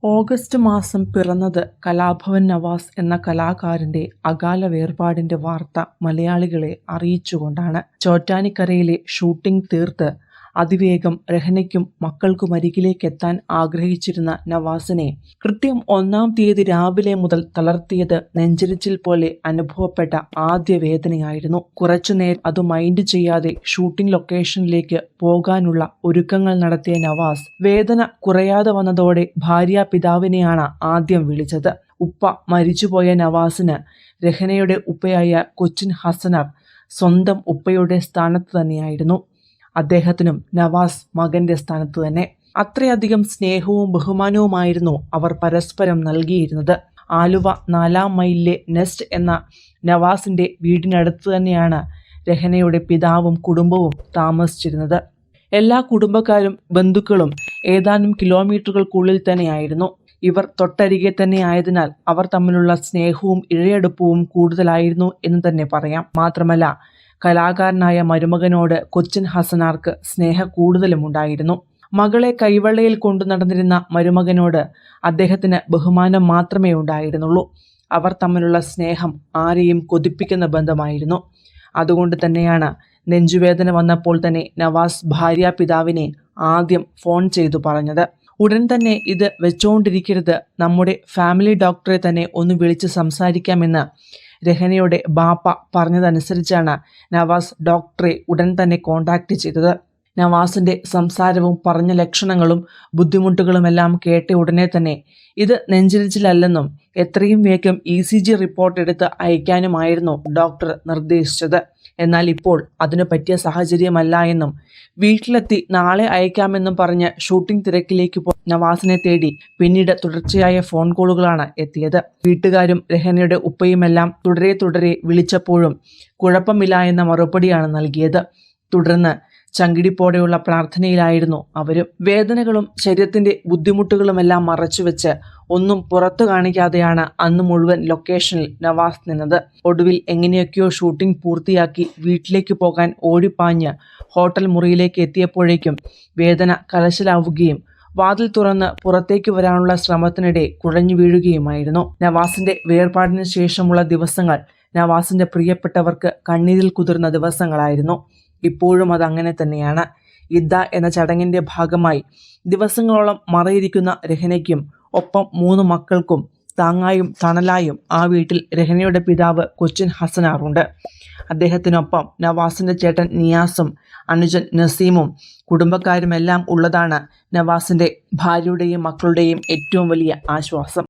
August മാസം പിറന്നത് കലാഭവൻ നവാസ് എന്ന കലാകാരന്റെ അകാല വേർപാടിന്റെ വാർത്ത മലയാളികളെ അറിയിച്ചുകൊണ്ടാണ്. ചോറ്റാനിക്കരയിലെ ഷൂട്ടിംഗ് തീർത്ത് അതിവേഗം രഹനയ്ക്കും മക്കൾക്കുമരികിലേക്കെത്താൻ ആഗ്രഹിച്ചിരുന്ന നവാസിനെ കൃത്യം 1-ാം തീയതി രാവിലെ മുതൽ തളർത്തിയത് നെഞ്ചരിച്ചിൽ പോലെ അനുഭവപ്പെട്ട ആദ്യ വേദനയായിരുന്നു. കുറച്ചുനേരം അത് മൈൻഡ് ചെയ്യാതെ ഷൂട്ടിംഗ് ലൊക്കേഷനിലേക്ക് പോകാനുള്ള ഒരുക്കങ്ങൾ നടത്തിയ നവാസ് വേദന കുറയാതെ വന്നതോടെ ഭാര്യാപിതാവിനെയാണ് ആദ്യം വിളിച്ചത്. ഉപ്പ മരിച്ചുപോയ നവാസിന് രഹനയുടെ ഉപ്പയായ കൊച്ചിൻ ഹസനർ സ്വന്തം ഉപ്പയുടെ സ്ഥാനത്ത് തന്നെയായിരുന്നു. അദ്ദേഹത്തിനും നവാസ് മകന്റെ സ്ഥാനത്ത് തന്നെ. അത്രയധികം സ്നേഹവും ബഹുമാനവുമായിരുന്നു അവർ പരസ്പരം നൽകിയിരുന്നത്. ആലുവ 4-ാം മൈലിലെ നെസ്റ്റ് എന്ന നവാസിന്റെ വീടിനടുത്ത് തന്നെയാണ് രഹനയുടെ പിതാവും കുടുംബവും താമസിച്ചിരുന്നത്. എല്ലാ കുടുംബക്കാരും ബന്ധുക്കളും ഏതാനും കിലോമീറ്ററുകൾക്കുള്ളിൽ തന്നെയായിരുന്നു. ഇവർ തൊട്ടരികെ തന്നെ ആയതിനാൽ അവർ തമ്മിലുള്ള സ്നേഹവും ഇഴയെടുപ്പവും കൂടുതലായിരുന്നു എന്ന് തന്നെ പറയാം. മാത്രമല്ല, കലാകാരനായ മരുമകനോട് കൊച്ചിൻ ഹസനാർക്ക് സ്നേഹ കൂടുതലും ഉണ്ടായിരുന്നു. മകളെ കൈവെള്ളയിൽ കൊണ്ടു നടന്നിരുന്ന മരുമകനോട് അദ്ദേഹത്തിന് ബഹുമാനം മാത്രമേ ഉണ്ടായിരുന്നുള്ളൂ. അവർ തമ്മിലുള്ള സ്നേഹം ആരെയും കൊതിപ്പിക്കുന്ന ബന്ധമായിരുന്നു. അതുകൊണ്ട് തന്നെയാണ് നെഞ്ചുവേദന വന്നപ്പോൾ തന്നെ നവാസ് ഭാര്യാപിതാവിനെ ആദ്യം ഫോൺ ചെയ്തു പറഞ്ഞത്. ഉടൻ തന്നെ ഇത് വെച്ചുകൊണ്ടിരിക്കരുത്, നമ്മുടെ ഫാമിലി ഡോക്ടറെ തന്നെ ഒന്ന് വിളിച്ച് സംസാരിക്കാമെന്ന് രഹനയുടെ ബാപ്പ പറഞ്ഞതനുസരിച്ചാണ് നവാസ് ഡോക്ടറെ ഉടൻ തന്നെ കോണ്ടാക്ട് ചെയ്തത്. നവാസിന്റെ സംസാരവും പറഞ്ഞ ലക്ഷണങ്ങളും ബുദ്ധിമുട്ടുകളുമെല്ലാം കേട്ട ഉടനെ തന്നെ ഇത് നെഞ്ചിരിച്ചിലല്ലെന്നും എത്രയും വേഗം ECG റിപ്പോർട്ട് എടുത്ത് അയക്കാനുമായിരുന്നു ഡോക്ടർ നിർദ്ദേശിച്ചത്. എന്നാൽ ഇപ്പോൾ അതിനു പറ്റിയ സാഹചര്യമല്ല എന്നും വീട്ടിലെത്തി നാളെ അയക്കാമെന്നും പറഞ്ഞ് ഷൂട്ടിംഗ് തിരക്കിലേക്ക് പോയ നവാസിനെ തേടി പിന്നീട് തുടർച്ചയായ ഫോൺ കോളുകളാണ് എത്തിയത്. വീട്ടുകാരും രഹനയുടെ ഉപ്പയുമെല്ലാം തുടരെ വിളിച്ചപ്പോഴും കുഴപ്പമില്ല എന്ന മറുപടിയാണ് നൽകിയത്. തുടർന്ന് ചങ്കിടിപ്പോടെയുള്ള പ്രാർത്ഥനയിലായിരുന്നു അവരും. വേദനകളും ശരീരത്തിന്റെ ബുദ്ധിമുട്ടുകളുമെല്ലാം മറച്ചുവെച്ച് ഒന്നും പുറത്തു കാണിക്കാതെയാണ് അന്ന് മുഴുവൻ ലൊക്കേഷനിൽ നവാസ് നിന്നത്. ഒടുവിൽ എങ്ങനെയൊക്കെയോ ഷൂട്ടിംഗ് പൂർത്തിയാക്കി വീട്ടിലേക്ക് പോകാൻ ഓടിപ്പാഞ്ഞ് ഹോട്ടൽ മുറിയിലേക്ക് എത്തിയപ്പോഴേക്കും വേദന കലശലാവുകയും വാതിൽ തുറന്ന് പുറത്തേക്ക് വരാനുള്ള ശ്രമത്തിനിടെ കുഴഞ്ഞു വീഴുകയുമായിരുന്നു. നവാസിന്റെ വേർപാടിന് ശേഷമുള്ള ദിവസങ്ങൾ നവാസിന്റെ പ്രിയപ്പെട്ടവർക്ക് കണ്ണീരിൽ കുതിർന്ന ദിവസങ്ങളായിരുന്നു. ഇപ്പോഴും അതങ്ങനെ തന്നെയാണ്. ഇദ്ദ എന്ന ചടങ്ങിന്റെ ഭാഗമായി ദിവസങ്ങളോളം മറയിരിക്കുന്ന രഹനയ്ക്കും ഒപ്പം 3 മക്കൾക്കും താങ്ങായും തണലായും ആ വീട്ടിൽ രഹനയുടെ പിതാവ് കൊച്ചിൻ ഹസനാറുണ്ട്. അദ്ദേഹത്തിനൊപ്പം നവാസിന്റെ ചേട്ടൻ നിയാസും അനുജൻ നസീമും കുടുംബക്കാരുമെല്ലാം ഉള്ളതാണ് നവാസിന്റെ ഭാര്യയുടെയും മക്കളുടെയും ഏറ്റവും വലിയ ആശ്വാസം.